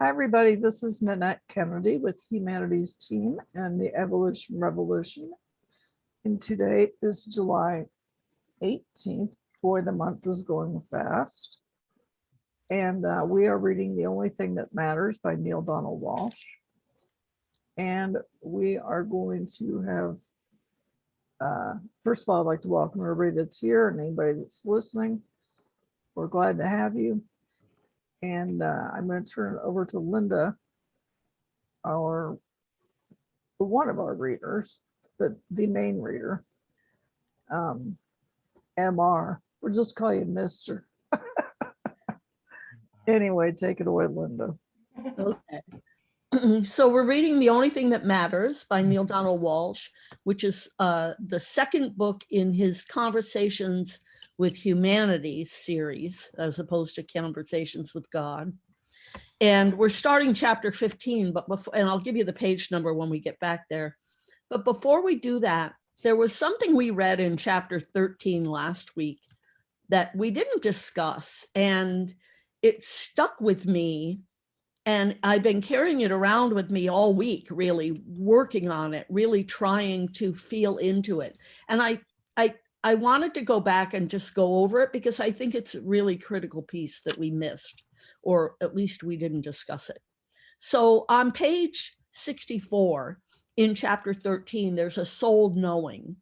Hi, everybody. This is Nanette Kennedy with Humanities Team and the Evolution Revolution. And today is July 18th. Boy, the month is going fast. And we are reading The Only Thing That Matters by Neale Donald Walsch. And we are going to have, first of all, I'd like to welcome everybody that's here and anybody that's listening. We're glad to have you. And I'm going to turn it over to Linda, one of our readers, but the main reader, MR. We'll just call you Mr. Anyway, take it away, Linda. Okay. So we're reading The Only Thing That Matters by Neale Donald Walsch, which is the second book in his Conversations with Humanity series, as opposed to Conversations with God. And we're starting chapter 15, but before, and I'll give you the page number when we get back there. But before we do that, there was something we read in chapter 13 last week that we didn't discuss, and it stuck with me. And I've been carrying it around with me all week, really working on it, really trying to feel into it. And I wanted to go back and just go over it because I think it's a really critical piece that we missed, or at least we didn't discuss it. So on page 64 in chapter 13, there's a soul knowing.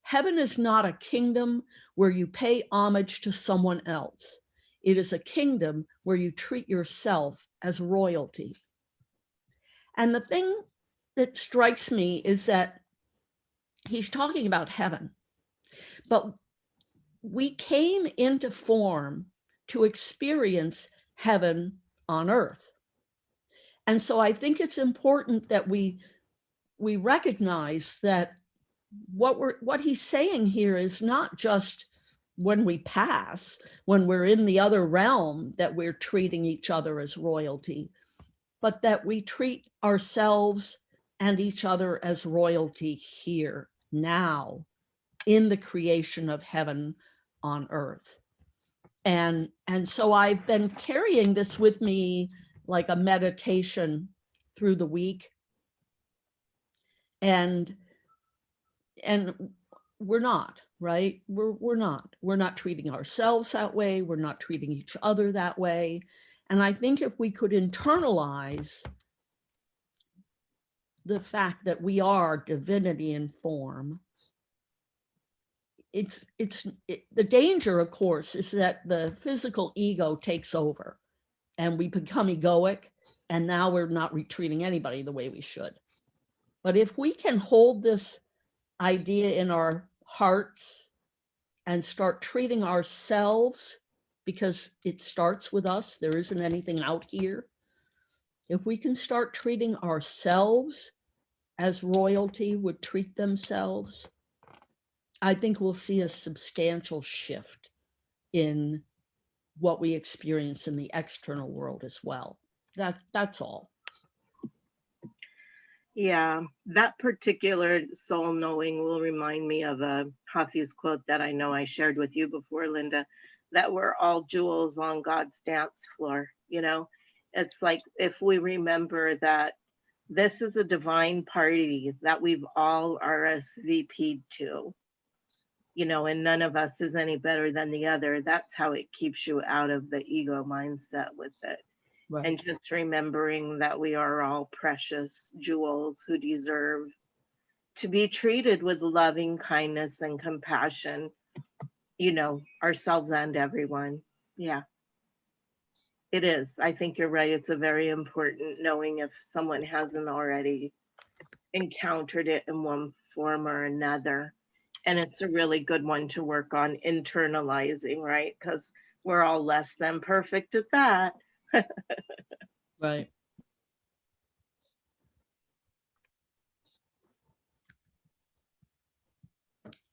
Heaven is not a kingdom where you pay homage to someone else. It is a kingdom where you treat yourself as royalty. And the thing that strikes me is that he's talking about heaven, but we came into form to experience heaven on earth. And so I think it's important that we recognize that what he's saying here is not just when we pass, when we're in the other realm, that we're treating each other as royalty, but that we treat ourselves and each other as royalty here, now, in the creation of heaven on earth. And so I've been carrying this with me like a meditation through the week. And we're not, right? We're not treating ourselves that way. We're not treating each other that way. And I think if we could internalize the fact that we are divinity in form, the danger, of course, is that the physical ego takes over and we become egoic, and now we're not treating anybody the way we should. But if we can hold this idea in our hearts and start treating ourselves, because it starts with us, there isn't anything out here. If we can start treating ourselves as royalty would treat themselves, I think we'll see a substantial shift in what we experience in the external world as well. That's all. Yeah, that particular soul knowing will remind me of a Hafiz quote that I know I shared with you before, Linda, that we're all jewels on God's dance floor. You know, it's like if we remember that this is a divine party that we've all RSVP'd to, you know, and none of us is any better than the other. That's how it keeps you out of the ego mindset with it. Right. And just remembering that we are all precious jewels who deserve to be treated with loving kindness and compassion, you know, ourselves and everyone. Yeah, it is. I think you're right. It's a very important knowing if someone hasn't already encountered it in one form or another. And it's a really good one to work on internalizing, right? Because we're all less than perfect at that. Right.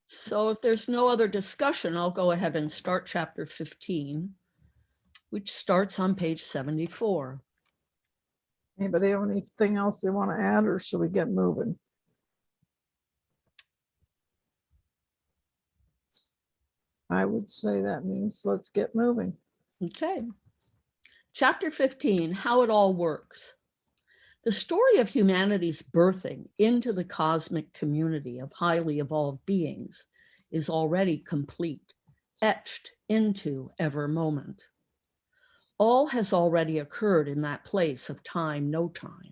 So if there's no other discussion, I'll go ahead and start chapter 15, which starts on page 74. Anybody have anything else they want to add, or should we get moving? I would say that means let's get moving. Okay. Chapter 15, How It All Works. The story of humanity's birthing into the cosmic community of highly evolved beings is already complete, etched into ever moment. All has already occurred in that place of time, no time.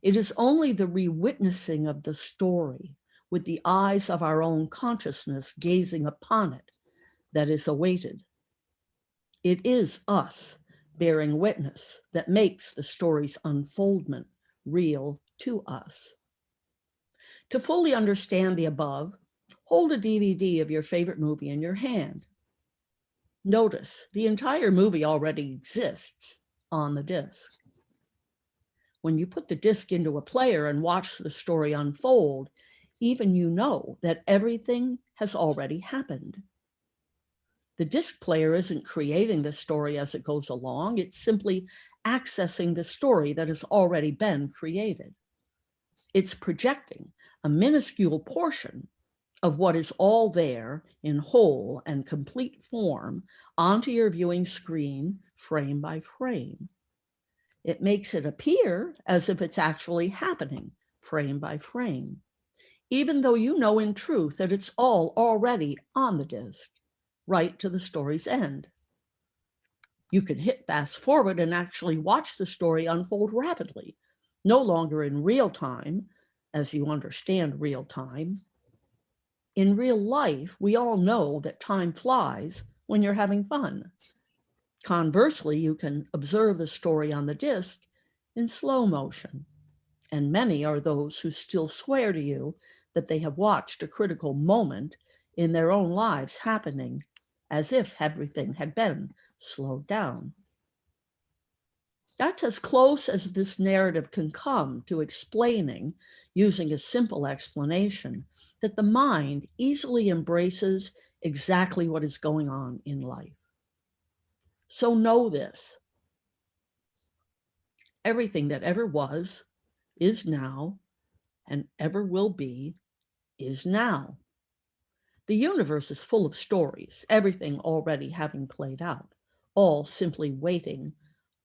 It is only the re-witnessing of the story with the eyes of our own consciousness gazing upon it that is awaited. It is us bearing witness that makes the story's unfoldment real to us. To fully understand the above, hold a DVD of your favorite movie in your hand. Notice the entire movie already exists on the disc. When you put the disc into a player and watch the story unfold, even you know that everything has already happened. The disc player isn't creating the story as it goes along, it's simply accessing the story that has already been created. It's projecting a minuscule portion of what is all there in whole and complete form onto your viewing screen, frame by frame. It makes it appear as if it's actually happening, frame by frame, even though you know in truth that it's all already on the disc, right to the story's end. You can hit fast forward and actually watch the story unfold rapidly, no longer in real time, as you understand real time. In real life, we all know that time flies when you're having fun. Conversely, you can observe the story on the disc in slow motion, and many are those who still swear to you that they have watched a critical moment in their own lives happening as if everything had been slowed down. That's as close as this narrative can come to explaining, using a simple explanation, that the mind easily embraces exactly what is going on in life. So know this: everything that ever was, is now, and ever will be, is now. The universe is full of stories, everything already having played out, all simply waiting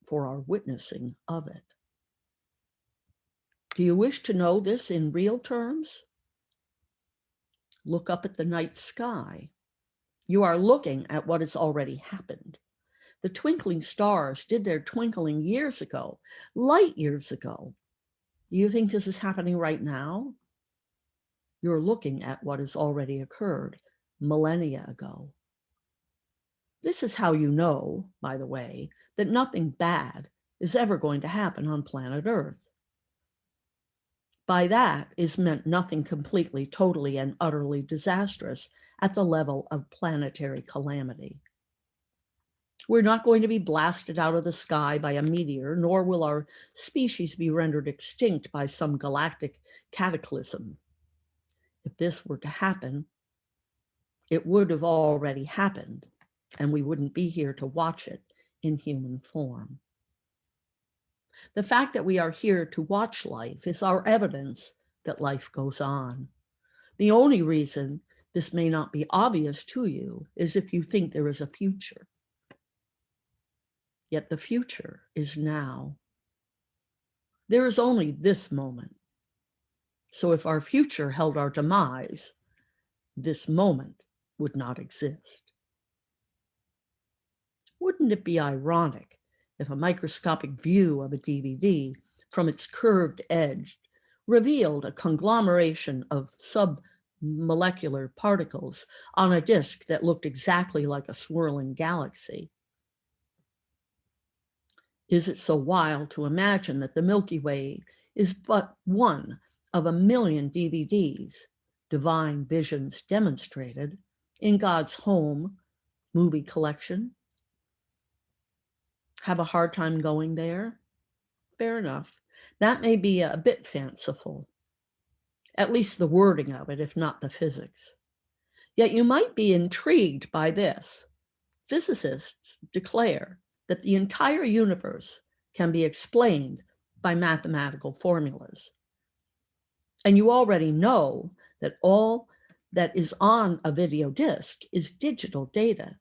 for our witnessing of it. Do you wish to know this in real terms? Look up at the night sky. You are looking at what has already happened. The twinkling stars did their twinkling years ago, light years ago. Do you think this is happening right now? You're looking at what has already occurred millennia ago. This is how you know, by the way, that nothing bad is ever going to happen on planet Earth. By that is meant nothing completely, totally, and utterly disastrous at the level of planetary calamity. We're not going to be blasted out of the sky by a meteor, nor will our species be rendered extinct by some galactic cataclysm. If this were to happen, it would have already happened, and we wouldn't be here to watch it in human form. The fact that we are here to watch life is our evidence that life goes on. The only reason this may not be obvious to you is if you think there is a future. Yet the future is now. There is only this moment. So if our future held our demise, this moment would not exist. Wouldn't it be ironic if a microscopic view of a DVD from its curved edge revealed a conglomeration of submolecular particles on a disk that looked exactly like a swirling galaxy? Is it so wild to imagine that the Milky Way is but one of a million DVDs, divine visions demonstrated, in God's home movie collection? Have a hard time going there? Fair enough. That may be a bit fanciful, at least the wording of it, if not the physics. Yet you might be intrigued by this. Physicists declare that the entire universe can be explained by mathematical formulas. And you already know that all that is on a video disc is digital data,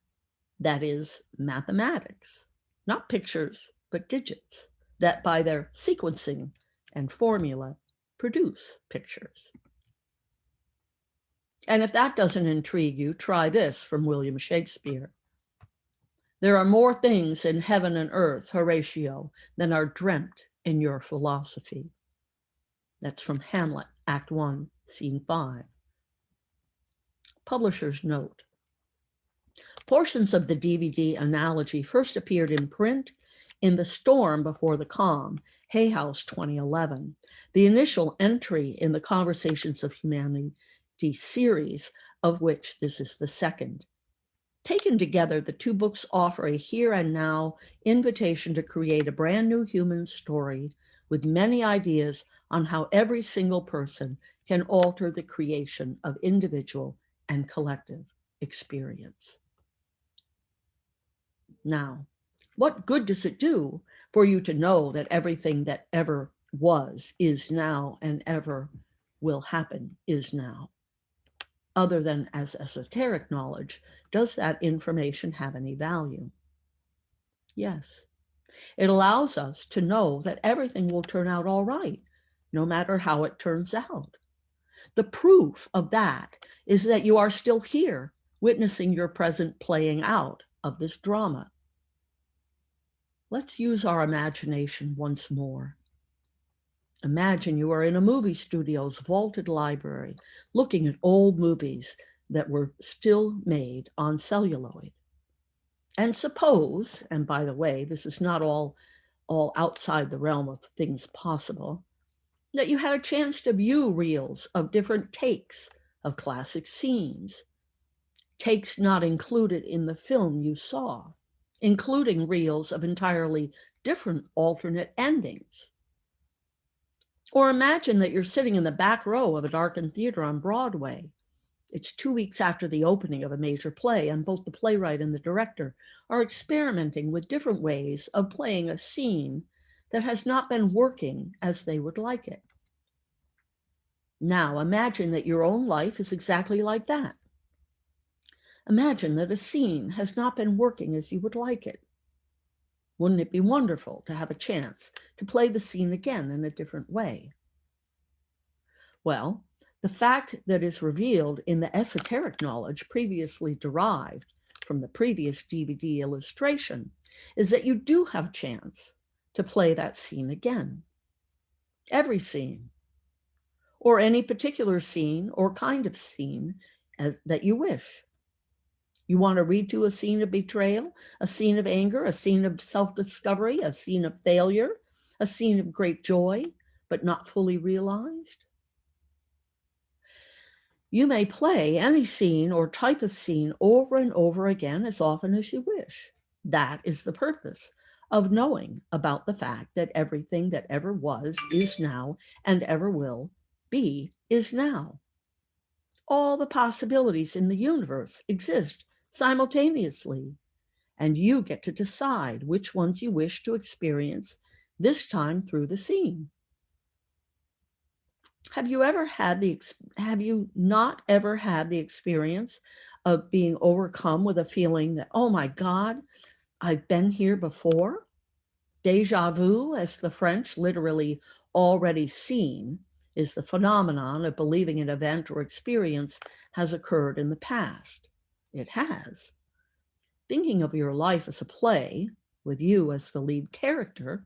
that is mathematics. not pictures, but digits that by their sequencing and formula produce pictures. And if that doesn't intrigue you, try this from William Shakespeare. There are more things in heaven and earth, Horatio, than are dreamt in your philosophy. That's from Hamlet, Act 1, Scene 5. Publisher's note. Portions of the DVD analogy first appeared in print in The Storm Before the Calm, Hay House 2011. The initial entry in the Conversations of Humanity series, of which this is the second. Taken together, the two books offer a here and now invitation to create a brand new human story with many ideas on how every single person can alter the creation of individual and collective experience. Now, what good does it do for you to know that everything that ever was is now and ever will happen is now? Other than as esoteric knowledge, does that information have any value? Yes. It allows us to know that everything will turn out all right, no matter how it turns out. The proof of that is that you are still here, witnessing your present playing out of this drama. Let's use our imagination once more. Imagine you are in a movie studio's vaulted library, looking at old movies that were still made on celluloid. And suppose, and by the way, this is not all outside the realm of things possible, that you had a chance to view reels of different takes of classic scenes, takes not included in the film you saw, including reels of entirely different alternate endings. Or imagine that you're sitting in the back row of a darkened theater on Broadway. It's 2 weeks after the opening of a major play, and both the playwright and the director are experimenting with different ways of playing a scene that has not been working as they would like it. Now imagine that your own life is exactly like that. Imagine that a scene has not been working as you would like it. Wouldn't it be wonderful to have a chance to play the scene again in a different way? Well, the fact that is revealed in the esoteric knowledge previously derived from the previous DVD illustration is that you do have a chance to play that scene again. Every scene, or any particular scene or kind of scene that you wish. You want to redo a scene of betrayal, a scene of anger, a scene of self-discovery, a scene of failure, a scene of great joy, but not fully realized? You may play any scene or type of scene over and over again as often as you wish. That is the purpose of knowing about the fact that everything that ever was is now and ever will be is now. All the possibilities in the universe exist simultaneously, and you get to decide which ones you wish to experience this time through the scene. Have you not ever had the experience of being overcome with a feeling that, oh my God, I've been here before? Déjà vu, as the French literally already seen, is the phenomenon of believing an event or experience has occurred in the past. It has. Thinking of your life as a play, with you as the lead character,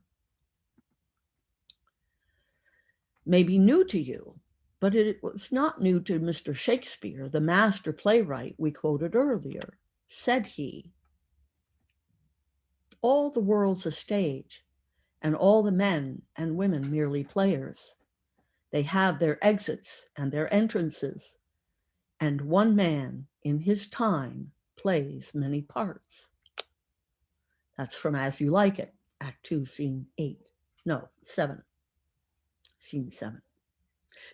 may be new to you, but it was not new to Mr. Shakespeare, the master playwright we quoted earlier. Said he, "All the world's a stage, and all the men and women merely players. They have their exits and their entrances, and one man in his time plays many parts." That's from As You Like It, Act 2, Scene 7. Scene 7.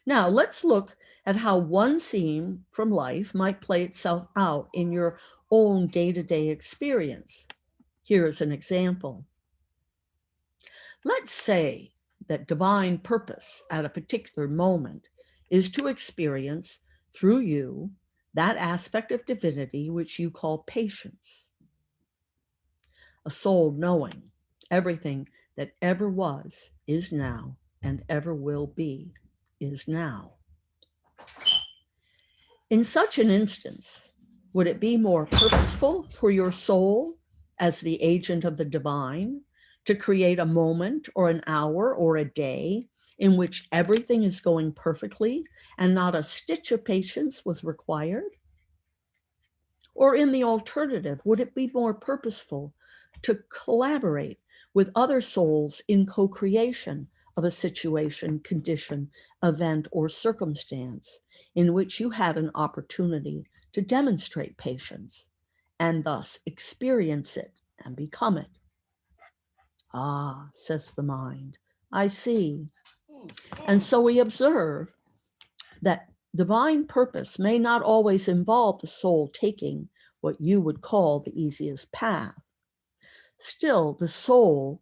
Now let's look at how one scene from life might play itself out in your own day-to-day experience. Here is an example. Let's say that divine purpose at a particular moment is to experience through you that aspect of divinity which you call patience. a soul knowing everything that ever was, is now, and ever will be, is now. In such an instance, would it be more purposeful for your soul as the agent of the divine to create a moment or an hour or a day in which everything is going perfectly and not a stitch of patience was required? Or in the alternative, would it be more purposeful to collaborate with other souls in co-creation of a situation, condition, event, or circumstance in which you had an opportunity to demonstrate patience and thus experience it and become it? Ah, says the mind, I see. And so we observe that divine purpose may not always involve the soul taking what you would call the easiest path. Still, the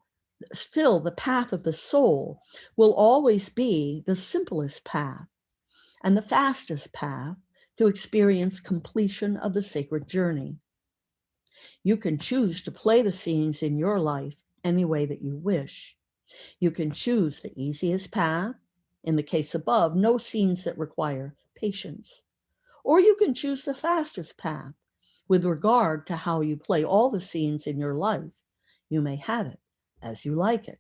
path of the soul will always be the simplest path and the fastest path to experience completion of the sacred journey. You can choose to play the scenes in your life any way that you wish. You can choose the easiest path. In the case above, no scenes that require patience. Or you can choose the fastest path. With regard to how you play all the scenes in your life, you may have it as you like it.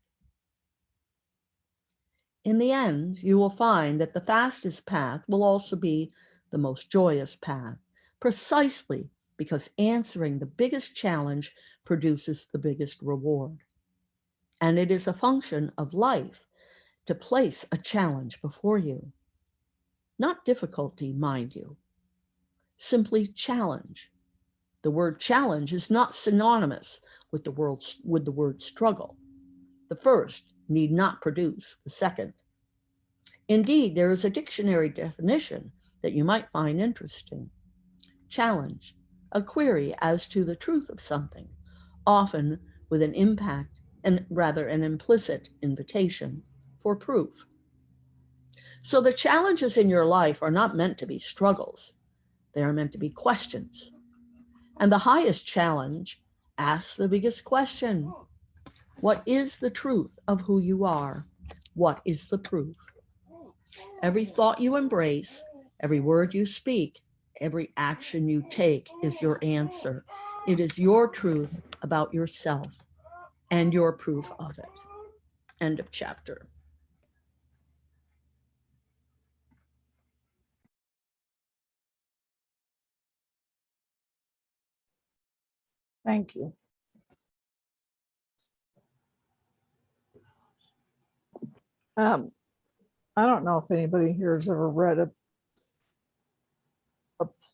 In the end, you will find that the fastest path will also be the most joyous path, precisely because answering the biggest challenge produces the biggest reward. And it is a function of life to place a challenge before you. Not difficulty, mind you, simply challenge. The word challenge is not synonymous with the word struggle. The first need not produce the second. Indeed, there is a dictionary definition that you might find interesting. Challenge, a query as to the truth of something, often with an impact and rather an implicit invitation for proof. So the challenges in your life are not meant to be struggles. They are meant to be questions. And the highest challenge asks the biggest question. What is the truth of who you are? What is the proof? Every thought you embrace, every word you speak, every action you take is your answer. It is your truth about yourself and your proof of it. End of chapter. Thank you. I don't know if anybody here has ever read a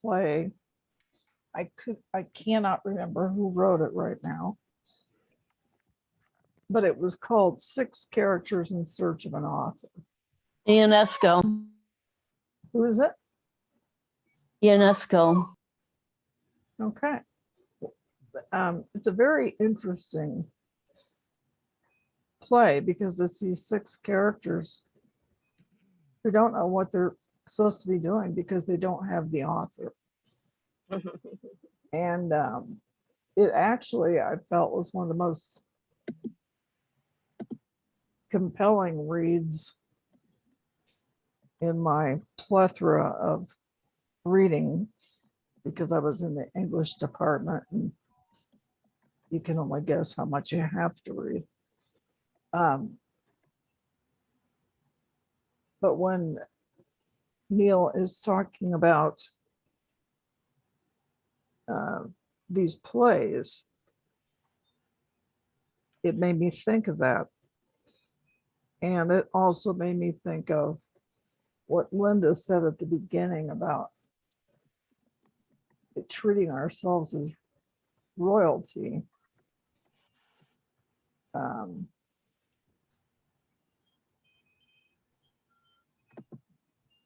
play. I cannot remember who wrote it right now, but it was called 6 Characters in Search of an Author. Ionesco. Who is it? Ionesco. Okay. It's a very interesting play because it's these 6 characters who don't know what they're supposed to be doing because they don't have the author. And it actually, I felt, was one of the most compelling reads in my plethora of reading, because I was in the English department and you can only guess how much you have to read. But when Neale is talking about these plays, it made me think of that. And it also made me think of what Linda said at the beginning about treating ourselves as royalty.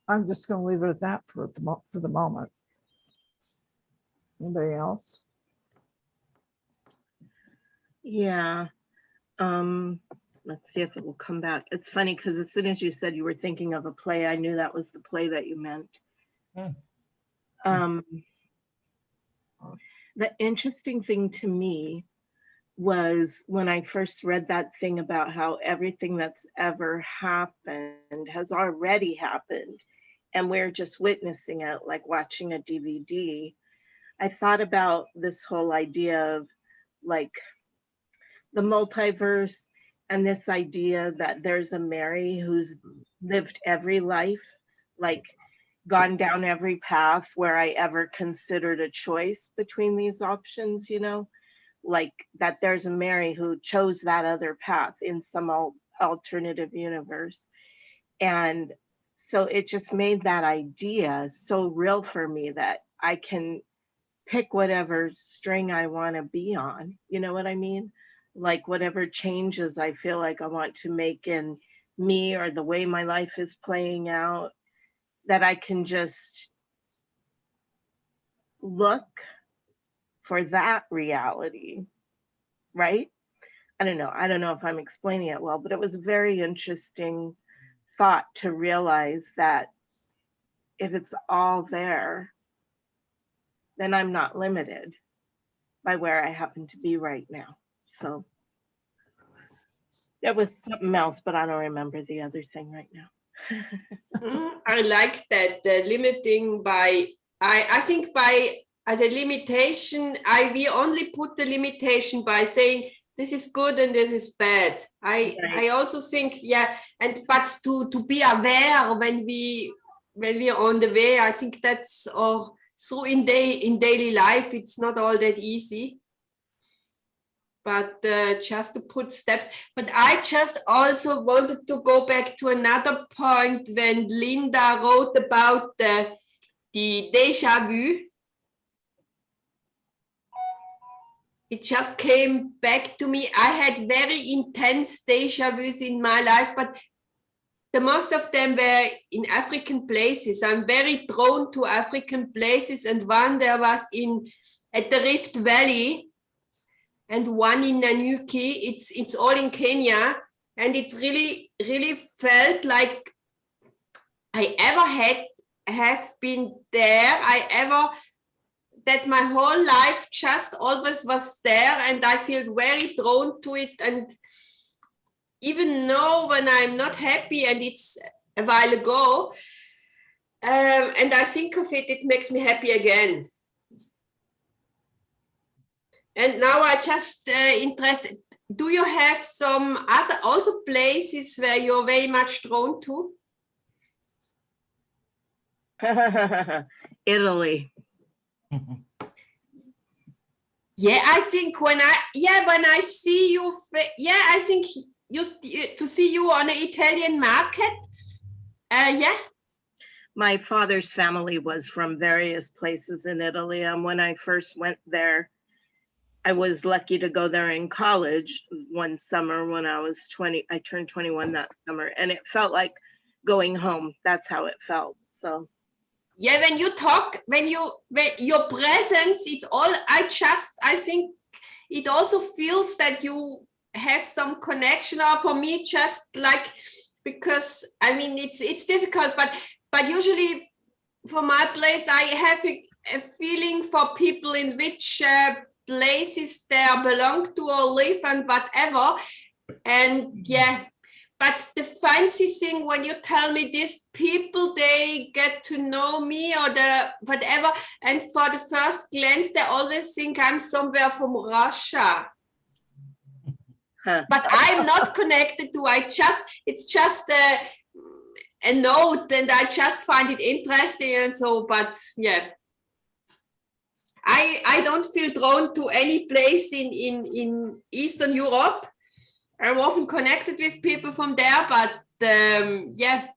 I'm just going to leave it at that for the moment. Anybody else? Yeah. Let's see if it will come back. It's funny because as soon as you said you were thinking of a play, I knew that was the play that you meant. The interesting thing to me was when I first read that thing about how everything that's ever happened has already happened and we're just witnessing it, like watching a DVD. I thought about this whole idea of like the multiverse and this idea that there's a Mary who's lived every life, like gone down every path where I ever considered a choice between these options, you know, like that there's a Mary who chose that other path in some alternative universe. And so it just made that idea so real for me that I can pick whatever string I want to be on. You know what I mean? Like whatever changes I feel like I want to make in me or the way my life is playing out, that I can just look for that reality, right? I don't know. I don't know if I'm explaining it well, but it was a very interesting thought to realize that if it's all there, then I'm not limited by where I happen to be right now. So there was something else, but I don't remember the other thing right now. I like that, the limiting by, I think by the limitation, we only put the limitation by saying this is good and this is bad. Right. I also think, yeah, but to be aware when we are on the way, I think that's so in daily life, it's not all that easy. But just to put steps. But I just also wanted to go back to another point when Linda wrote about the déjà vu. It just came back to me. I had very intense déjà vus in my life, but the most of them were in African places. I'm very drawn to African places, and one there was at the Rift Valley, and one in Nanyuki. It's all in Kenya, and it's really felt like I have been there. That my whole life just always was there, and I feel very drawn to it. And even though when I'm not happy, and it's a while ago, and I think of it, it makes me happy again. And now I just interested, do you have some other also places where you're very much drawn to? Italy. Yeah, I think when I see you, I think to see you on an Italian market. Yeah. My father's family was from various places in Italy, and when I first went there, I was lucky to go there in college one summer when I was 20. I turned 21 that summer, and it felt like going home. That's how it felt. So yeah, when you talk, when your presence, it's all, I think it also feels that you have some connection, or for me, just like, because I mean, it's difficult, but usually for my place, I have a feeling for people in which places they belong to or live and whatever. And yeah, but the fancy thing when you tell me these people, they get to know me or the whatever, and for the first glance, they always think I'm somewhere from Russia. But I'm not connected to, it's just a note, and I just find it interesting, and so, but yeah. I don't feel drawn to any place in Eastern Europe. I'm often connected with people from there, but yeah,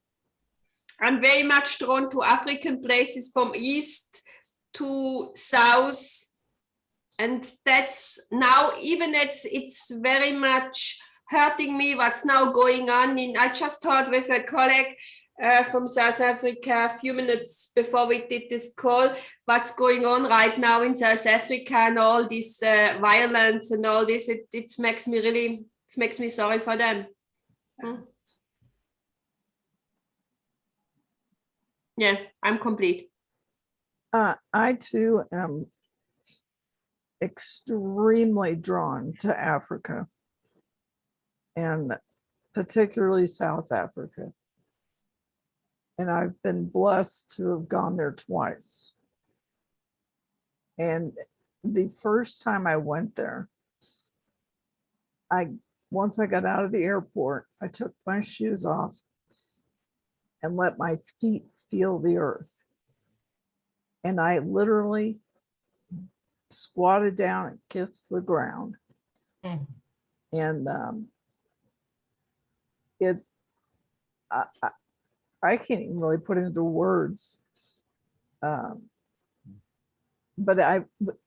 I'm very much drawn to African places from east to south. And that's now, even it's very much hurting me what's now going on. I just heard with a colleague from South Africa a few minutes before we did this call, what's going on right now in South Africa and all this violence and all this. It makes me sorry for them. Yeah, I'm complete. I too am extremely drawn to Africa, and particularly South Africa. And I've been blessed to have gone there twice. And the first time I went there, once I got out of the airport, I took my shoes off and let my feet feel the earth. And I literally squatted down and kissed the ground. Mhm. And I can't even really put it into words. But I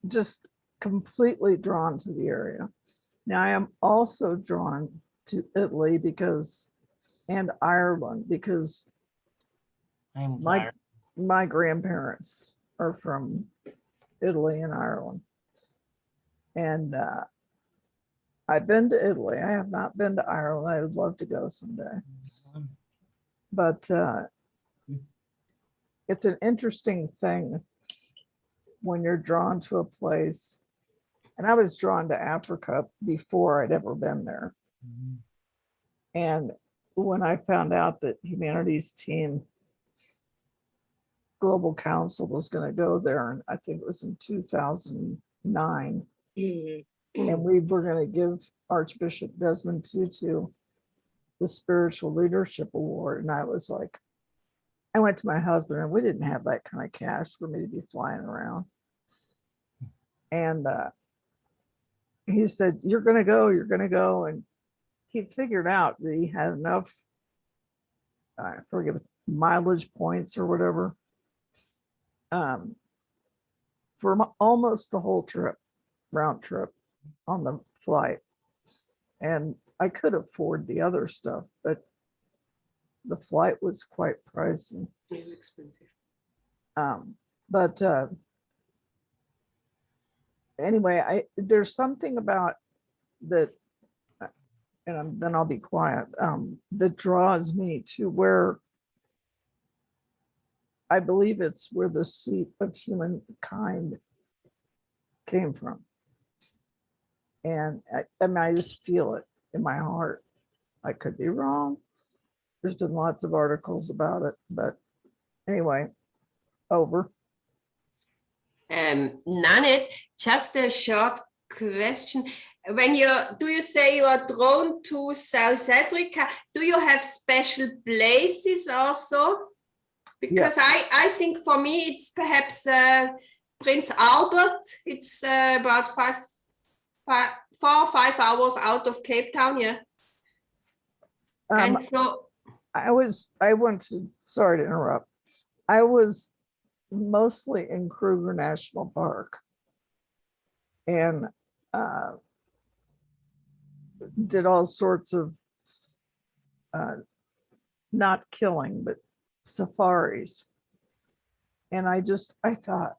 just completely drawn to the area. Now I am also drawn to Italy and Ireland because I'm my tired. my grandparents are from Italy and Ireland. And I've been to Italy. I have not been to Ireland. I would love to go someday. But it's an interesting thing when you're drawn to a place. And I was drawn to Africa before I'd ever been there. Mhm. And when I found out that Humanities Team Global Council was going to go there, and I think it was in 2009, Mhm. and we were going to give Archbishop Desmond Tutu the Spiritual Leadership Award. And I was like, I went to my husband, and we didn't have that kind of cash for me to be flying around. And he said, you're going to go, you're going to go. And he figured out that he had enough, I forget, mileage points or whatever, for almost the whole trip, round trip on the flight. And I could afford the other stuff, but the flight was quite pricey. It's expensive. But anyway, there's something about that, and then I'll be quiet, that draws me to where I believe it's where the seat of humankind came from. And I mean, I just feel it in my heart. I could be wrong. There's been lots of articles about it, but anyway, over. Nanette, just a short question. Do you say you are drawn to South Africa? Do you have special places also? Because I think for me it's perhaps Prince Albert. It's about 4 or 5 hours out of Cape Town, yeah. And so I went to, sorry to interrupt. I was mostly in Kruger National Park and did all sorts of not killing, but safaris. And I thought,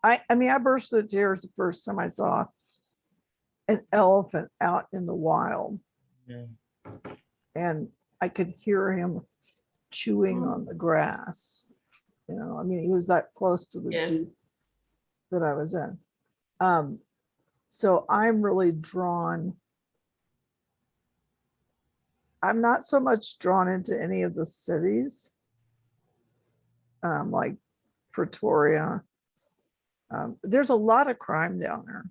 I mean, I burst into tears the first time I saw an elephant out in the wild. Yeah. And I could hear him chewing on the grass. You know, I mean, he was that close to the Jeep that I was in. So I'm really drawn. I'm not so much drawn into any of the cities, like Pretoria. There's a lot of crime down there.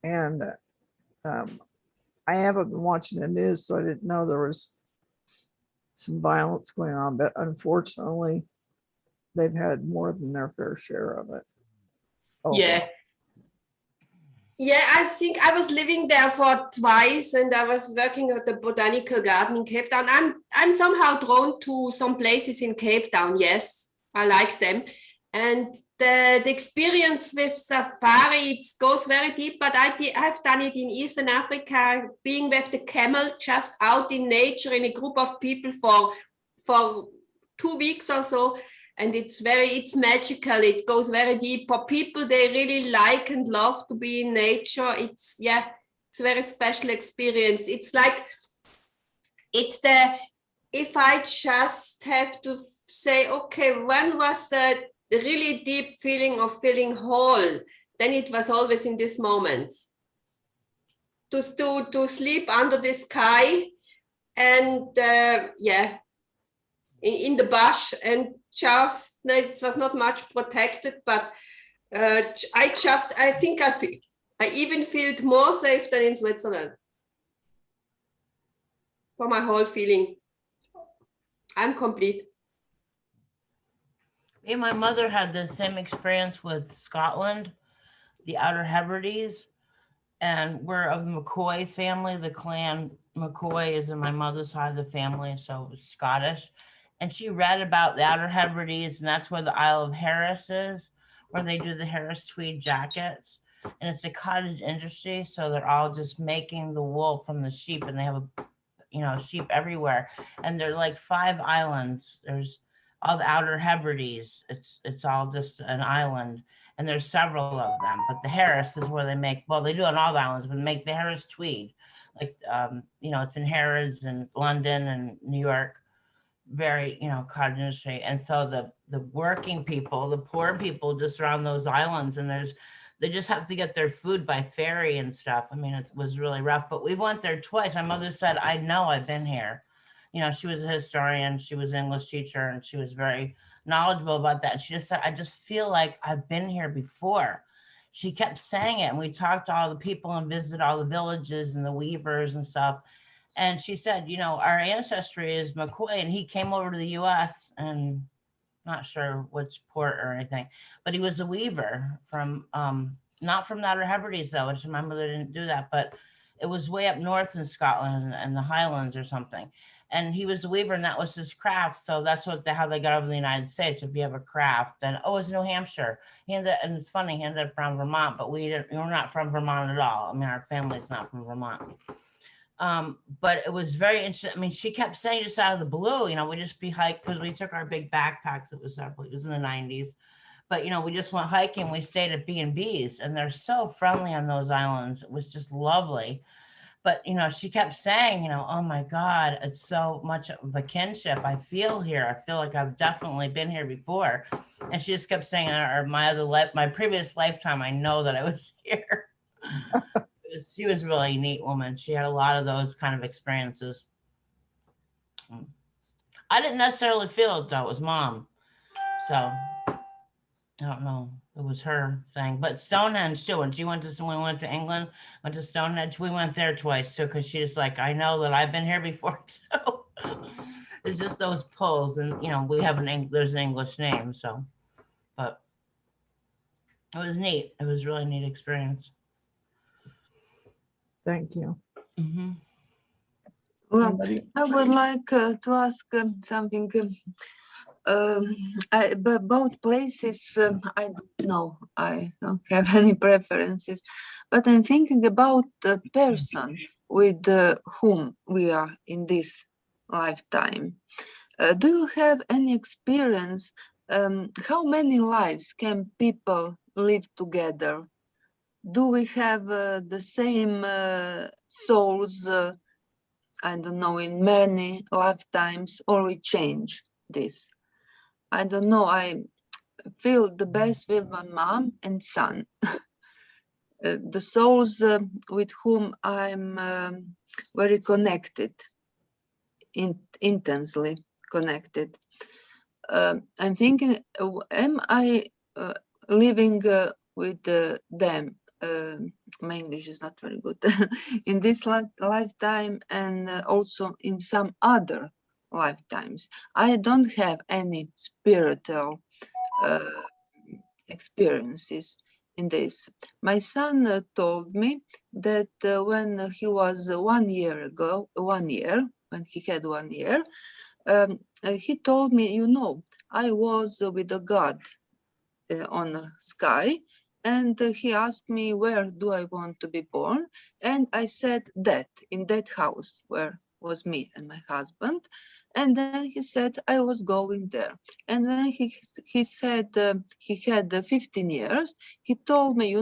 And I haven't been watching the news, so I didn't know there was some violence going on, but unfortunately, they've had more than their fair share of it. yeah. Yeah, I think I was living there for twice, and I was working at the botanical garden in Cape Town. I'm somehow drawn to some places in Cape Town. Yes, I like them. And the experience with safari, it goes very deep, but I've done it in Eastern Africa, being with the camel, just out in nature in a group of people for 2 weeks or so. And it's magical. It goes very deep. For people, they really like and love to be in nature. It's a very special experience. It's like, if I just have to say, okay, when was the really deep feeling of feeling whole? then it was always in these moments. To sleep under the sky and yeah, in the bush, and just, no, it was not much protected, but I think I even felt more safe than in Switzerland. For my whole feeling, I'm complete. Me and my mother had the same experience with Scotland, the Outer Hebrides, and we're of the McCoy family. The clan McCoy is in my mother's side of the family, so it was Scottish. And she read about the Outer Hebrides, and that's where the Isle of Harris is, where they do the Harris tweed jackets. And it's a cottage industry, so they're all just making the wool from the sheep, and they have sheep everywhere. And they're like 5 islands. There's all the Outer Hebrides. It's all just an island, and there's several of them. But the Harris is where they make, well, they do on all the islands, but make the Harris tweed. Like it's in Harrods and London and New York. Very, cottage industry. And so the working people, the poor people just around those islands, and they just have to get their food by ferry and stuff. I mean, it was really rough, but we went there twice. My mother said, I know, I've been here. She was a historian, she was an English teacher, and she was very knowledgeable about that. And she just said, I just feel like I've been here before. She kept saying it, and we talked to all the people and visited all the villages and the weavers and stuff. And she said, our ancestry is McCoy, and he came over to the US, and not sure which port or anything, but he was a weaver from, not from the Outer Hebrides though, which my mother didn't do that, but it was way up north in Scotland and the Highlands or something. And he was a weaver, and that was his craft. So that's how they got over the United States. If you have a craft, then, it was New Hampshire. And it's funny, he ended up from Vermont, but we're not from Vermont at all. I mean, our family's not from Vermont. But it was very interesting. I mean, she kept saying just out of the blue, we just be hike, because we took our big backpacks. It was in the 90s, but we just went hiking. We stayed at B&Bs, and they're so friendly on those islands. It was just lovely. But she kept saying, oh my God, it's so much of a kinship I feel here. I feel like I've definitely been here before. And she just kept saying, or my previous lifetime, I know that I was here. She was really a neat woman. She had a lot of those kind of experiences. I didn't necessarily feel it though. It was Mom. So I don't know. It was her thing. But Stonehenge too. When we went to England, went to Stonehenge, we went there twice too, because she's like, I know that I've been here before too. It's just those pulls, and we have there's an English name, so. But it was neat. It was a really neat experience. Thank you. Mm-hmm. Well, Somebody- I would like to ask something about places. I don't know. I don't have any preferences, but I'm thinking about the person with whom we are in this lifetime. Do you have any experience? How many lives can people live together? Do we have the same souls? I don't know, in many lifetimes, or we change this? I don't know. I feel the best with my mom and son. The souls with whom I'm very connected, intensely connected. I'm thinking, am I living with them? My English is not very good. In this lifetime, and also in some other lifetimes. I don't have any spiritual experiences in this. My son told me that when he was 1 year, when he had 1 year, he told me, I was with a God on the sky, and he asked me, where do I want to be born? And I said that, in that house where was me and my husband. And then he said, I was going there. And when he said he had 15 years, he told me,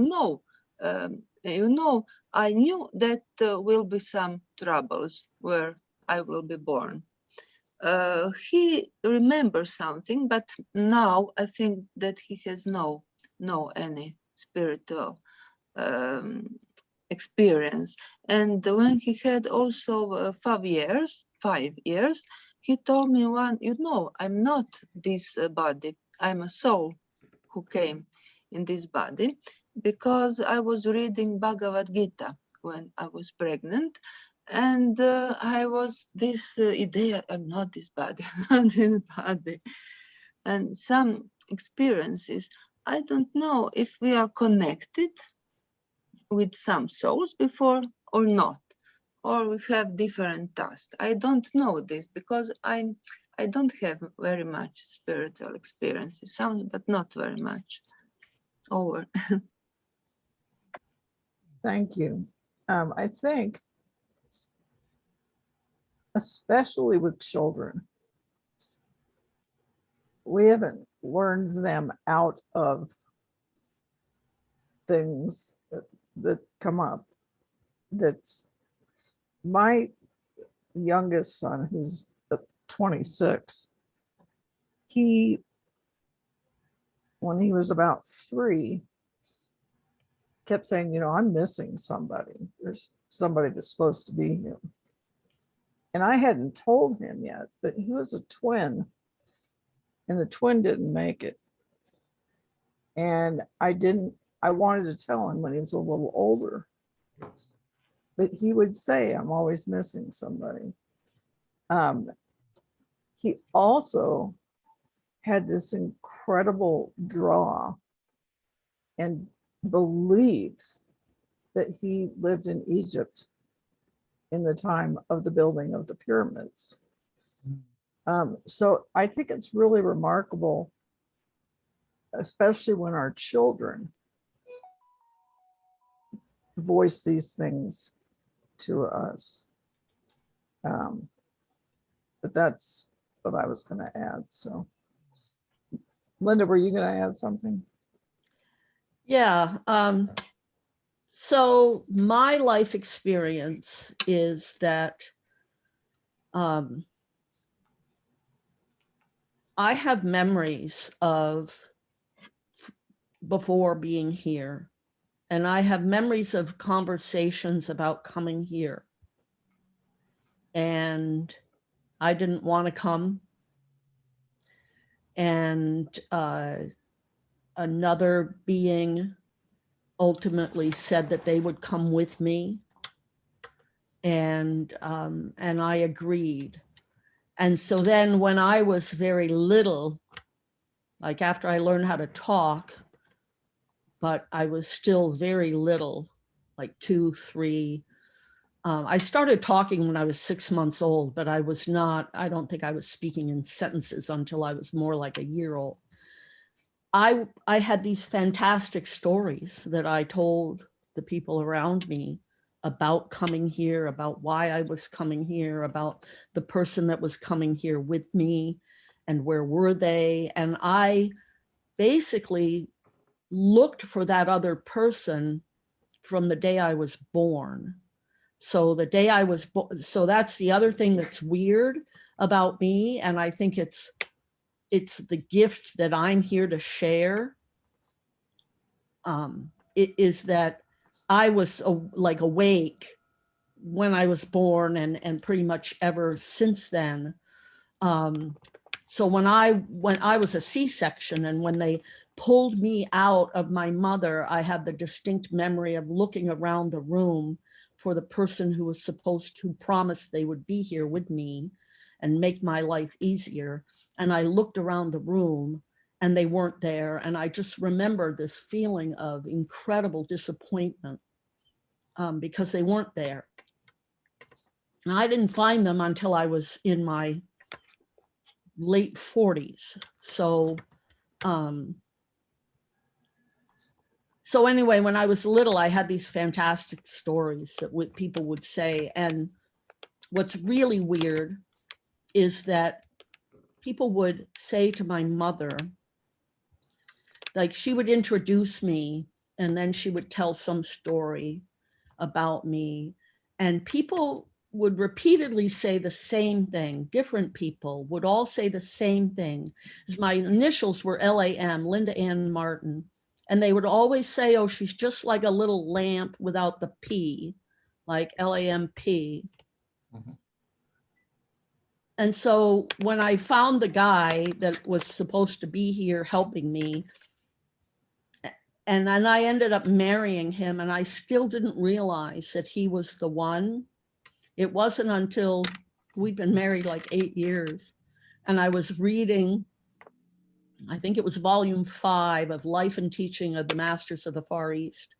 I knew that will be some troubles where I will be born. He remembers something, but now I think that he has no any spiritual experience. And when he had also 5 years, he told me I'm not this body, I'm a soul who came in this body, because I was reading Bhagavad Gita when I was pregnant. And I was this idea, I'm not this body, not this body. And some experiences, I don't know if we are connected with some souls before or not, or we have different tasks. I don't know this because I don't have very much spiritual experiences, some, but not very much. Over. Thank you. I think, especially with children, we haven't learned them out of things that come up. That's my youngest son, who's 26. When he was about 3, kept saying, I'm missing somebody. There's somebody that's supposed to be here. And I hadn't told him yet, but he was a twin, and the twin didn't make it. And I wanted to tell him when he was a little older, but he would say, I'm always missing somebody. He also had this incredible draw and believes that he lived in Egypt in the time of the building of the pyramids. So I think it's really remarkable, especially when our children voice these things to us. But that's what I was going to add. So, Linda, were you going to add something? Yeah. So my life experience is that I have memories of before being here, and I have memories of conversations about coming here. And I didn't want to come. And another being ultimately said that they would come with me. And I agreed. And so then when I was very little, like after I learned how to talk, but I was still very little, like 2, 3. I started talking when I was 6 months old, but I don't think I was speaking in sentences until I was more like a year old. I had these fantastic stories that I told the people around me about coming here, about why I was coming here, about the person that was coming here with me and where were they. And I basically looked for that other person from the day I was born. So the day I was born, so that's the other thing that's weird about me. And I think it's the gift that I'm here to share. It is that I was like awake when I was born and pretty much ever since then. So when I was a C-section and when they pulled me out of my mother, I have the distinct memory of looking around the room for the person who was supposed to promise they would be here with me and make my life easier. And I looked around the room and they weren't there. And I just remember this feeling of incredible disappointment because they weren't there. And I didn't find them until I was in my late 40s. So anyway, when I was little, I had these fantastic stories that people would say. And what's really weird is that people would say to my mother, like she would introduce me and then she would tell some story about me. And people would repeatedly say the same thing. Different people would all say the same thing. As my initials were LAM, Linda Ann Martin. And they would always say, oh, she's just like a little lamp without the P, like L-A-M-P. Mhm. And so when I found the guy that was supposed to be here helping me, and then I ended up marrying him, and I still didn't realize that he was the one. It wasn't until we'd been married like 8 years, and I was reading, I think it was volume 5 of Life and Teaching of the Masters of the Far East.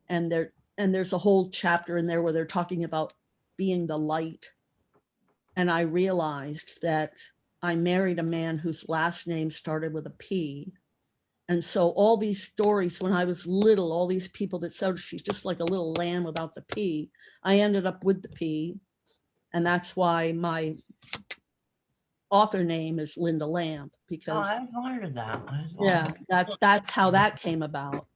And there's a whole chapter in there where they're talking about being the light. And I realized that I married a man whose last name started with a P. And so all these stories, when I was little, all these people that said she's just like a little lamb without the P, I ended up with the P. And that's why my author name is Linda Lamb, Oh, because I was wondering that. I was yeah, wondering. that's how that came about.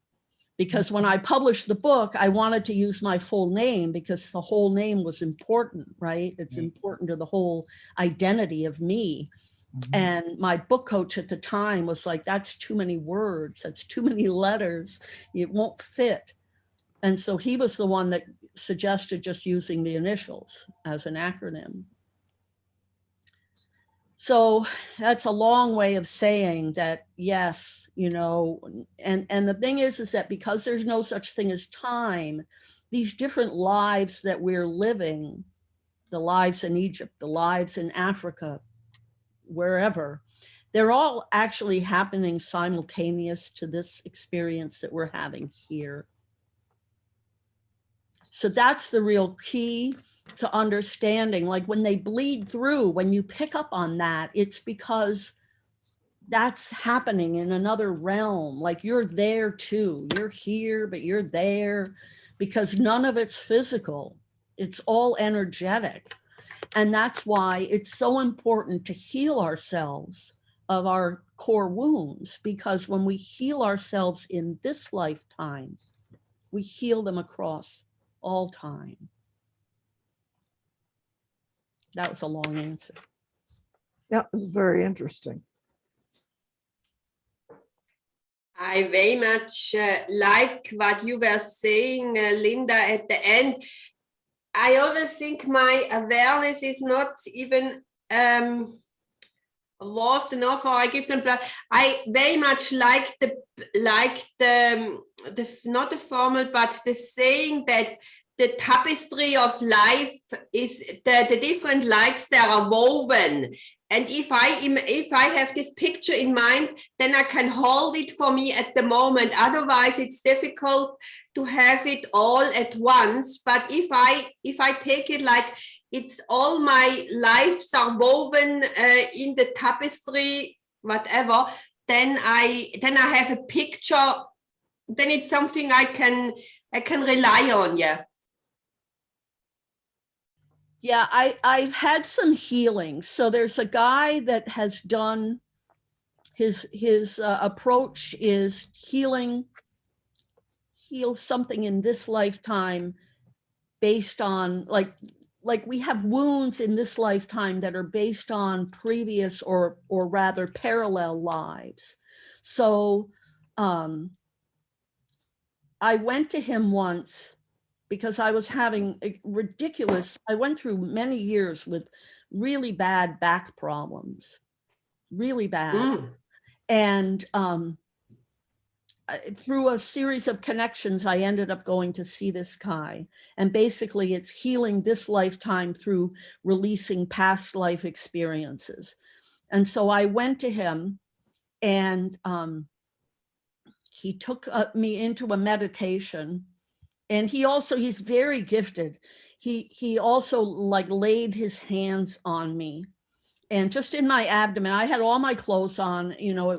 Because when I published the book, I wanted to use my full name because the whole name was important, right? It's Mhm. important to the whole identity of me. Mhm. And my book coach at the time was like, that's too many words, that's too many letters, it won't fit. And so he was the one that suggested just using the initials as an acronym. So that's a long way of saying that, yes, you know, and the thing is that because there's no such thing as time, these different lives that we're living, the lives in Egypt, the lives in Africa, wherever, they're all actually happening simultaneous to this experience that we're having here. So that's the real key to understanding. Like when they bleed through, when you pick up on that, it's because that's happening in another realm. Like you're there too. You're here, but you're there, because none of it's physical. It's all energetic. And that's why it's so important to heal ourselves of our core wounds, because when we heal ourselves in this lifetime, we heal them across all time. That was a long answer. Yeah, it was very interesting. I very much like what you were saying, Linda, at the end. I always think my awareness is not even evolved enough, or I give them. I very much like the not the formula, but the saying that the tapestry of life is the different likes that are woven. And if I have this picture in mind, then I can hold it for me at the moment. Otherwise, it's difficult to have it all at once. But if I take it like it's all my lives are woven in the tapestry, whatever, then I have a picture. Then it's something I can rely on. Yeah. Yeah, I've had some healing. So there's a guy that has done his approach is heal something in this lifetime based on like we have wounds in this lifetime that are based on previous or rather parallel lives. So I went to him once because I was having a ridiculous, I went through many years with really bad back problems, really bad. And through a series of connections, I ended up going to see this guy. And basically it's healing this lifetime through releasing past life experiences. And so I went to him, and he took me into a meditation. And he's very gifted. He also like laid his hands on me, and just in my abdomen. I had all my clothes on, you know, I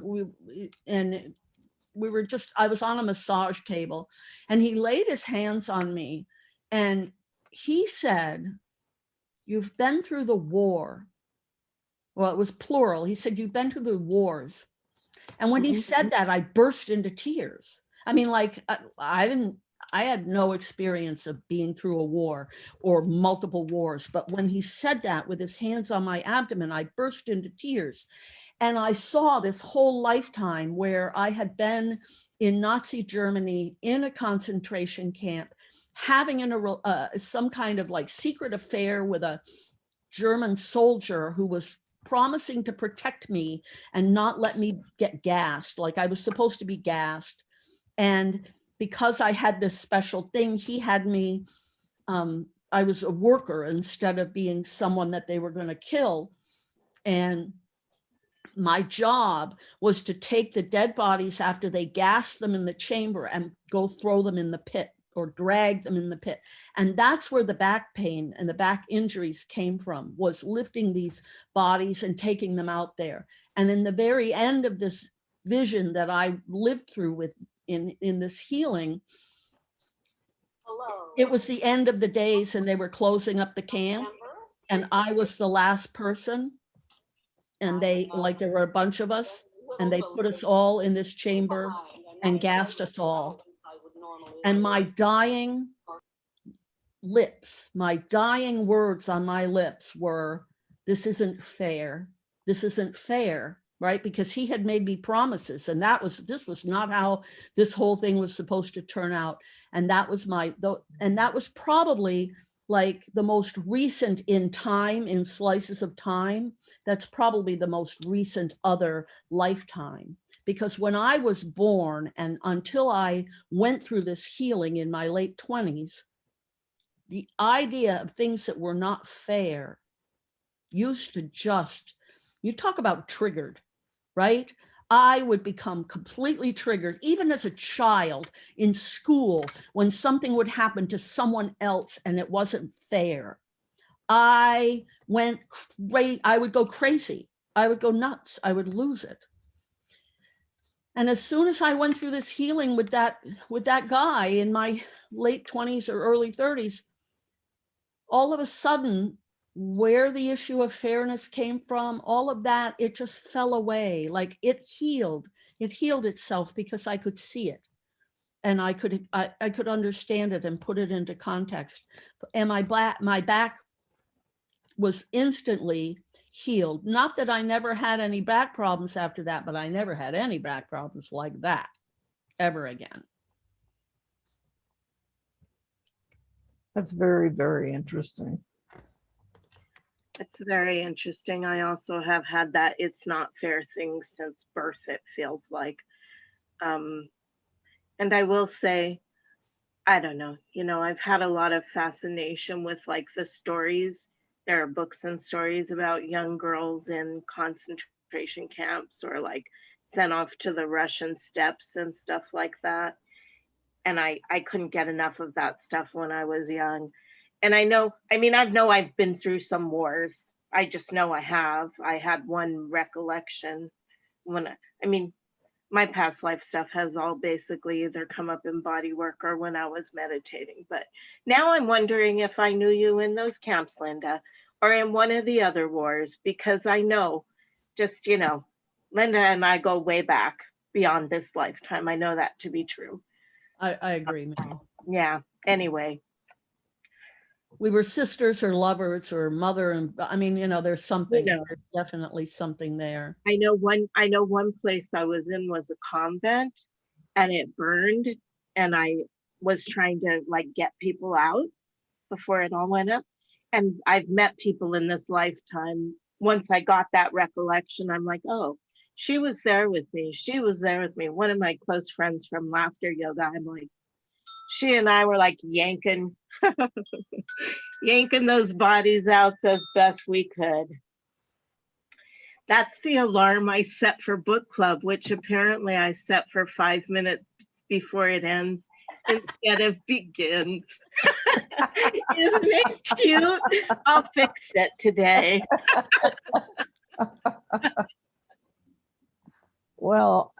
was on a massage table, and he laid his hands on me, and he said, "You've been through the war." Well, it was plural. He said, "You've been through the wars." And when he said that, I burst into tears. I mean, like, I had no experience of being through a war or multiple wars. But when he said that with his hands on my abdomen, I burst into tears. And I saw this whole lifetime where I had been in Nazi Germany in a concentration camp, having some kind of like secret affair with a German soldier who was promising to protect me and not let me get gassed. Like I was supposed to be gassed. And because I had this special thing, he had me, I was a worker instead of being someone that they were going to kill. And my job was to take the dead bodies after they gassed them in the chamber and go throw them in the pit or drag them in the pit. And that's where the back pain and the back injuries came from, was lifting these bodies and taking them out there. And in the very end of this vision that I lived through with in this healing, it was the end of the days and they were closing up the camp and I was the last person. And they, like, there were a bunch of us and they put us all in this chamber and gassed us all. And my dying lips, my dying words on my lips were, this isn't fair. This isn't fair, right? Because he had made me promises and this was not how this whole thing was supposed to turn out. And that was that was probably like the most recent in time, in slices of time. That's probably the most recent other lifetime. Because when I was born and until I went through this healing in my late 20s, the idea of things that were not fair used to just, you talk about triggered, right? I would become completely triggered, even as a child in school, when something would happen to someone else and it wasn't fair. I would go crazy. I would go nuts. I would lose it. And as soon as I went through this healing with that guy in my late 20s or early 30s, all of a sudden, where the issue of fairness came from, all of that, it just fell away. Like it healed itself because I could see it. And I could understand it and put it into context. And my back was instantly healed. Not that I never had any back problems after that, but I never had any back problems like that ever again. That's very, very interesting. It's very interesting. I also have had that it's not fair thing since birth, it feels like. And I will say, I don't know, I've had a lot of fascination with like the stories. There are books and stories about young girls in concentration camps or like sent off to the Russian steppes and stuff like that. And I couldn't get enough of that stuff when I was young. And I've been through some wars. I just know I have. I had one recollection my past life stuff has all basically either come up in body work or when I was meditating. But now I'm wondering if I knew you in those camps, Linda, or in one of the other wars, because I know Linda and I go way back beyond this lifetime. I know that to be true. I agree, Mel. Yeah. Anyway. We were sisters or lovers or mother. And there's something, there's definitely something there. I know one place I was in was a convent and it burned and I was trying to like get people out before it all went up. And I've met people in this lifetime. Once I got that recollection, I'm like, oh, she was there with me. She was there with me. One of my close friends from laughter yoga, I'm like, she and I were like yanking those bodies out as best we could. That's the alarm I set for book club, which apparently I set for 5 minutes before it ends instead of begins. Isn't it cute? I'll fix it today. Well,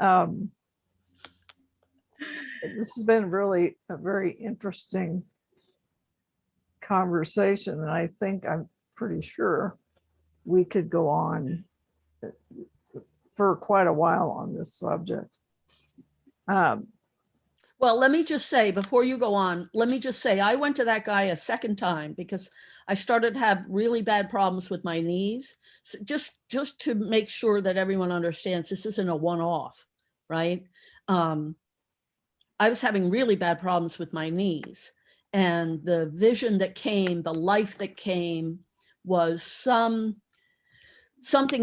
this has been really a very interesting conversation, and I think I'm pretty sure we could go on for quite a while on this subject. Well, let me just say, before you go on, let me just say, I went to that guy a second time because I started to have really bad problems with my knees. So just to make sure that everyone understands, this isn't a one-off, right? I was having really bad problems with my knees. And the vision that came, the life that came was something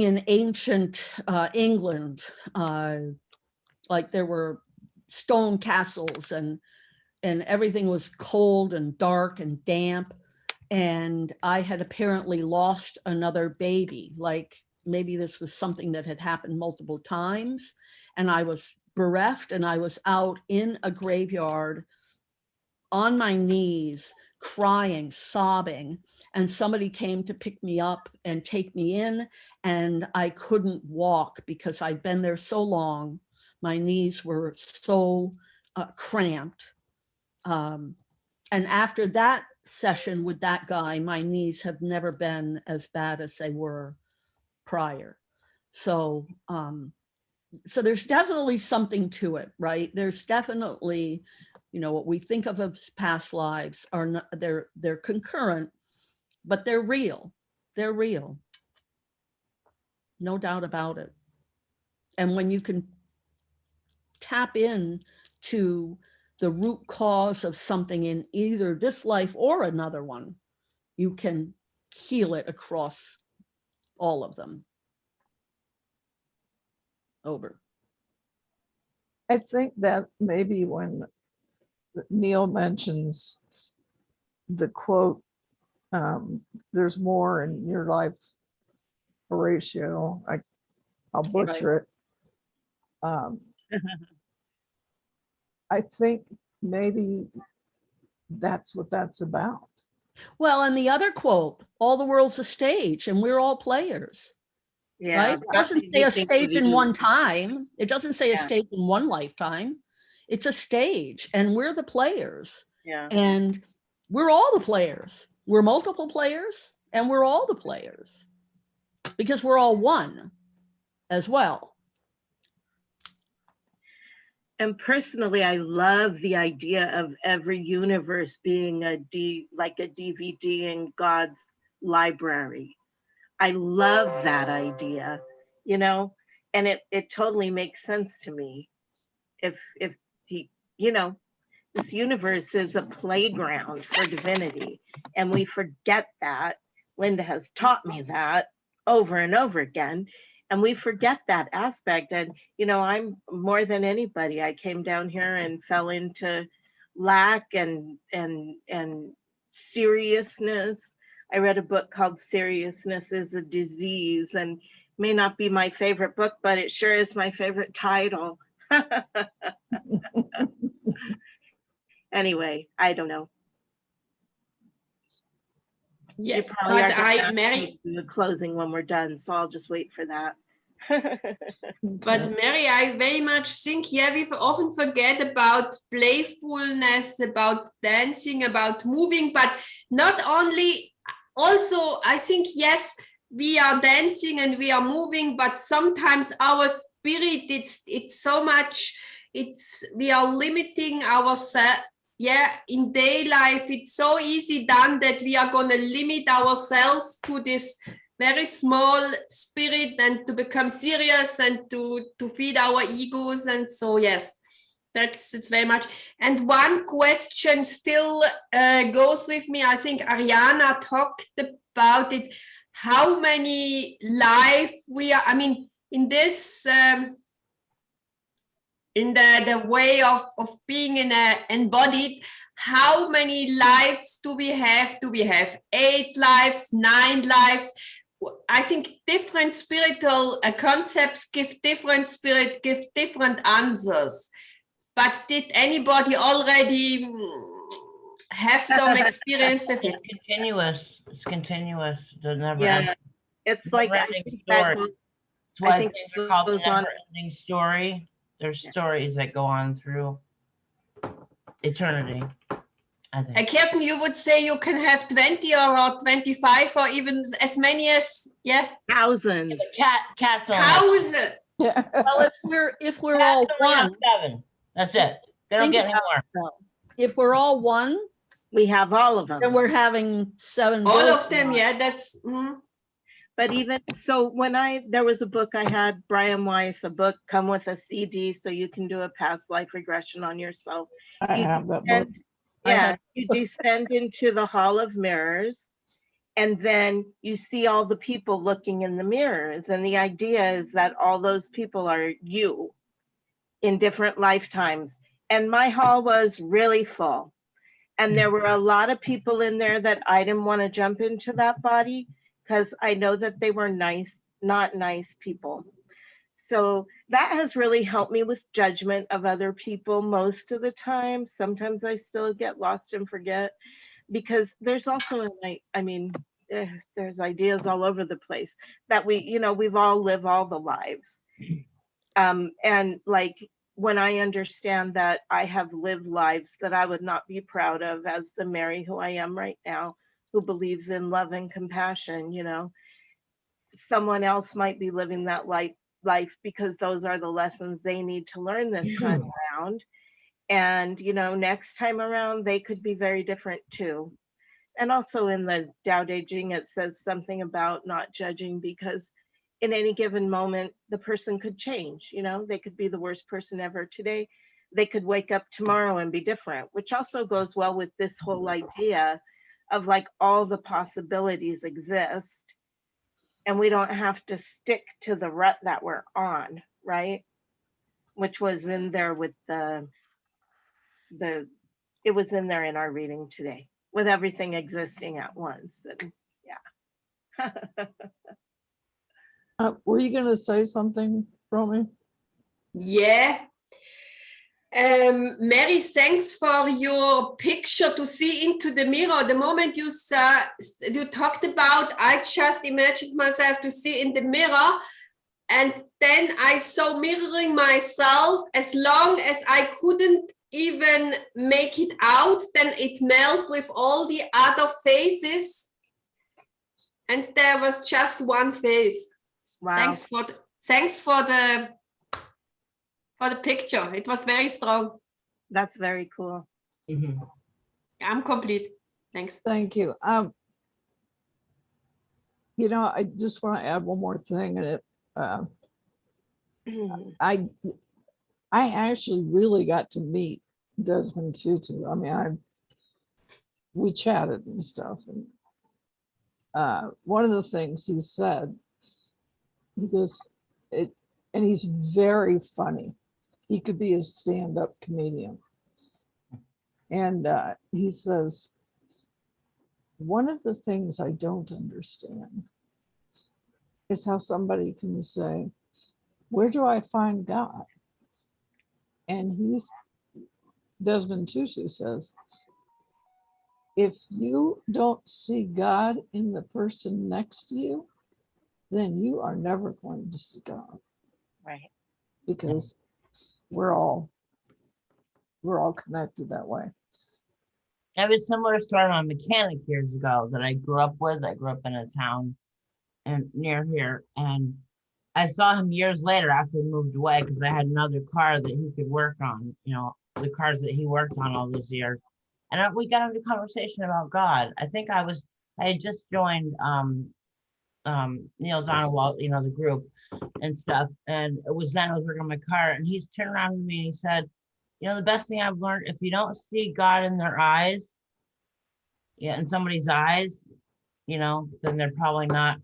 in ancient England, like there were stone castles and everything was cold and dark and damp. And I had apparently lost another baby. Like maybe this was something that had happened multiple times. And I was bereft and I was out in a graveyard on my knees, crying, sobbing. And somebody came to pick me up and take me in. And I couldn't walk because I'd been there so long. My knees were so cramped. And after that session with that guy, my knees have never been as bad as they were prior. So, so there's definitely something to it, right? There's definitely, you know, what we think of as past lives are not, they're concurrent, but they're real. They're real. No doubt about it. And when you can tap in to the root cause of something in either this life or another one, you can heal it across all of them. Over. I think that maybe when Neale mentions the quote, there's more in your life, Horatio, I'll butcher it. I think maybe that's what that's about. Well, and the other quote, all the world's a stage and we're all players. Yeah, Right? It doesn't say a stage in one time. It doesn't say a stage in one lifetime. It's a stage and we're the players. Yeah. And we're all the players. We're multiple players and we're all the players because we're all one as well. And personally, I love the idea of every universe being like a DVD in God's library. I love that idea, you know, and it totally makes sense to me. If he, you know, this universe is a playground for divinity, and we forget that. Linda has taught me that over and over again, and we forget that aspect. And, you know, I'm more than anybody, I came down here and fell into lack and seriousness. I read a book called Seriousness is a Disease, and may not be my favorite book, but it sure is my favorite title. Anyway, I don't know. Yeah, You probably but are gonna I, ask Mary, me to do the closing when we're done, so I'll just wait for that. but Mary, I very much think, yeah, we often forget about playfulness, about dancing, about moving, but not only, also, I think, yes, we are dancing and we are moving, but sometimes our spirit, it's so much, we are limiting ourselves. Yeah, in day life, it's so easy done that we are going to limit ourselves to this very small spirit and to become serious and to feed our egos. And so, yes, it's very much. And one question still goes with me. I think Ariana talked about it. How many life we are, I mean, in this, in the way of being embodied, how many lives do we have? Do we have 8 lives, 9 lives? I think different spiritual concepts give different answers. But did anybody already have some experience with it? It's continuous. The never Yeah, ending, it's like I never-ending think that story. goes- That's why I think things are called the goes on- never-ending story. There's stories that go on through eternity, I think. Kirsten, you would say you can have 20 or 25 or even as many as, yeah, thousands. The cats only. 1,000. Yeah. Well, if we're Cats all only have one, 7. That's it. They don't think get any about more. it, though. If we're all one, We have all of them. then we're having 7 All billion. of them, yeah, that's But even so, there was a book I had, Brian Weiss, a book, Come with a CD, so you can do a past life regression on yourself. I You have that book. descend- I Yeah, have- you descend into the Hall of Mirrors, and then you see all the people looking in the mirrors. And the idea is that all those people are you in different lifetimes. And my hall was really full. And there were a lot of people in there that I didn't want to jump into that body because I know that they were not nice people. So that has really helped me with judgment of other people most of the time. Sometimes I still get lost and forget because there's also, there's ideas all over the place that we've all lived all the lives. And like, when I understand that I have lived lives that I would not be proud of as the Mary who I am right now, who believes in love and compassion, someone else might be living that life because those are the lessons they need to learn this time around. And, next time around, they could be very different too. And also in the Tao Te Ching, it says something about not judging because in any given moment, the person could change, they could be the worst person ever today. They could wake up tomorrow and be different, which also goes well with this whole idea of like all the possibilities exist. And we don't have to stick to the rut that we're on, right? Which was in there with it was in there in our reading today with everything existing at once. And yeah. Were you going to say something, Romy? yeah. Mary, thanks for your picture to see into the mirror. The moment you talked about, I just imagined myself to see in the mirror, and then I saw mirroring myself. As long as I couldn't even make it out, then it melted with all the other faces, and there was just one face. Wow. Thanks for the picture. It was very strong. That's very cool. I'm complete. Thanks. Thank you. I just want to add one more thing, and I actually really got to meet Desmond Tutu. I mean, we chatted and stuff, and one of the things he said, he goes, and he's very funny. He could be a stand-up comedian. And he says, one of the things I don't understand is how somebody can say, where do I find God? And Desmond Tutu says, if you don't see God in the person next to you, then you are never going to see God. Right. Because we're all connected that way. I have a similar story on a mechanic years ago that I grew up with. I grew up in a town near here, and I saw him years later after he moved away because I had another car that he could work on, the cars that he worked on all those years. And we got into conversation about God. I think I had just joined Neale Donald, the group and stuff. And it was then I was working on my car, and he's turned around to me and he said, the best thing I've learned, if you don't see God in their eyes, in somebody's eyes, then they're probably not,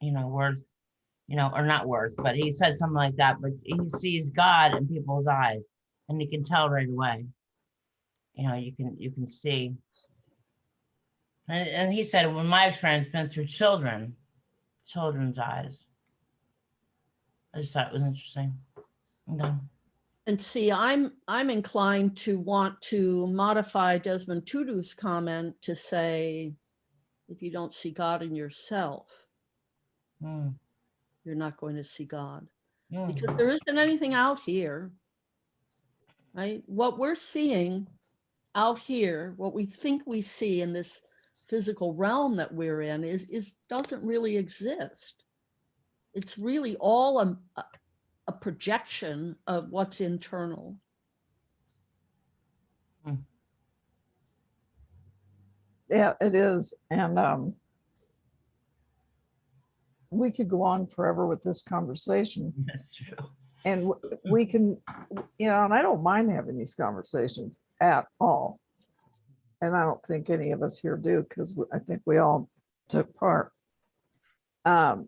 worth, or not worth, but he said something like that, but he sees God in people's eyes and you can tell right away. You can see. And he said, well, my experience has been through children's eyes. I just thought it was interesting. Okay. And see, I'm inclined to want to modify Desmond Tutu's comment to say, if you don't see God in yourself, you're not going to see God. Because there isn't anything out here, right? What we're seeing out here, what we think we see in this physical realm that we're in is doesn't really exist. It's really all a projection of what's internal. Yeah, it is. And we could go on forever with this conversation. That's true. And we can, and I don't mind having these conversations at all. And I don't think any of us here do, because I think we all took part. But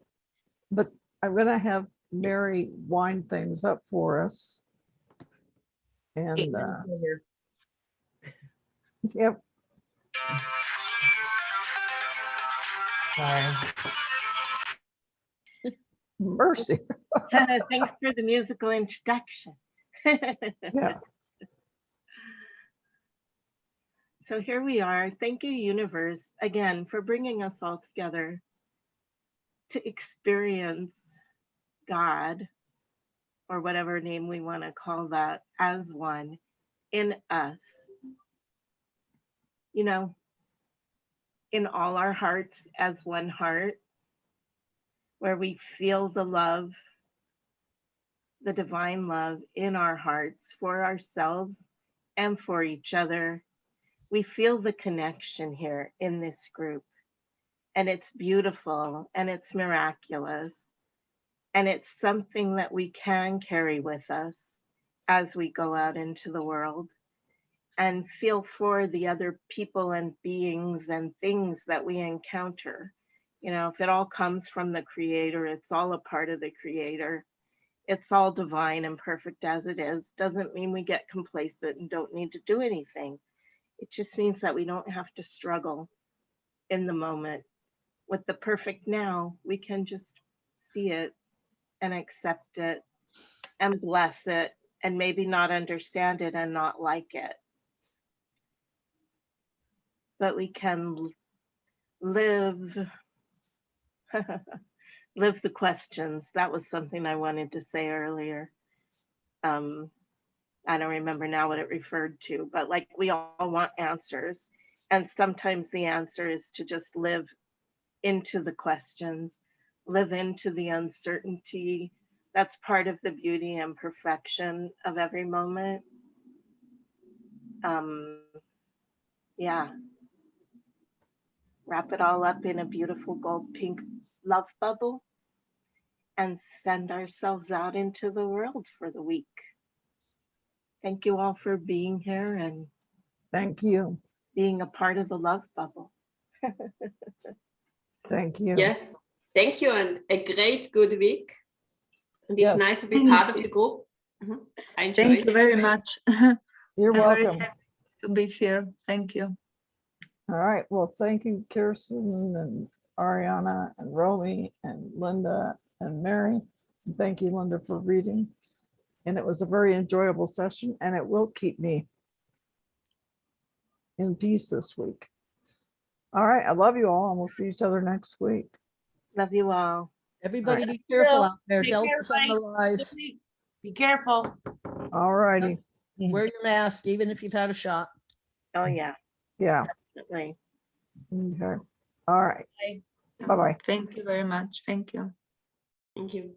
I'm gonna have Mary wind things up for us. And yep, Sorry. mercy. Thanks for the musical introduction. Yeah, So here we are. Thank you, universe, again, for bringing us all together to experience God, or whatever name we want to call that, as one in us. You know, in all our hearts as one heart, where we feel the love, the divine love in our hearts for ourselves and for each other. We feel the connection here in this group, and it's beautiful and it's miraculous, and it's something that we can carry with us as we go out into the world and feel for the other people and beings and things that we encounter. You know, if it all comes from the Creator, it's all a part of the Creator. It's all divine and perfect as it is. Doesn't mean we get complacent and don't need to do anything. It just means that we don't have to struggle in the moment. With the perfect now, we can just see it and accept it and bless it and maybe not understand it and not like it. But we can live live the questions. That was something I wanted to say earlier. I don't remember now what it referred to, but like we all want answers. And sometimes the answer is to just live into the questions, live into the uncertainty. That's part of the beauty and perfection of every moment. Yeah. Wrap it all up in a beautiful gold pink love bubble and send ourselves out into the world for the week. Thank you all for being here and thank you. being a part of the love bubble. Thank you. Yeah, thank you, and a great good week. And it's Yes. nice to be Thank part of you. the group. I enjoyed Thank you it. very much. You're I'm very welcome. happy to be here. Thank you. All right. Well, thank you, Kirsten and Ariana and Romy and Linda and Mary. And thank you, Linda, for reading. And it was a very enjoyable session, and it will keep me in peace this week. All right. I love you all, and we'll see each other next week. Love you all. Everybody be careful out there. Take care, Delta's on the rise. Be careful. All righty. Wear your mask, even if you've had a shot. Oh, yeah, Yeah. definitely. Okay. All right. Bye-bye. Thank you very much. Thank you. Thank you.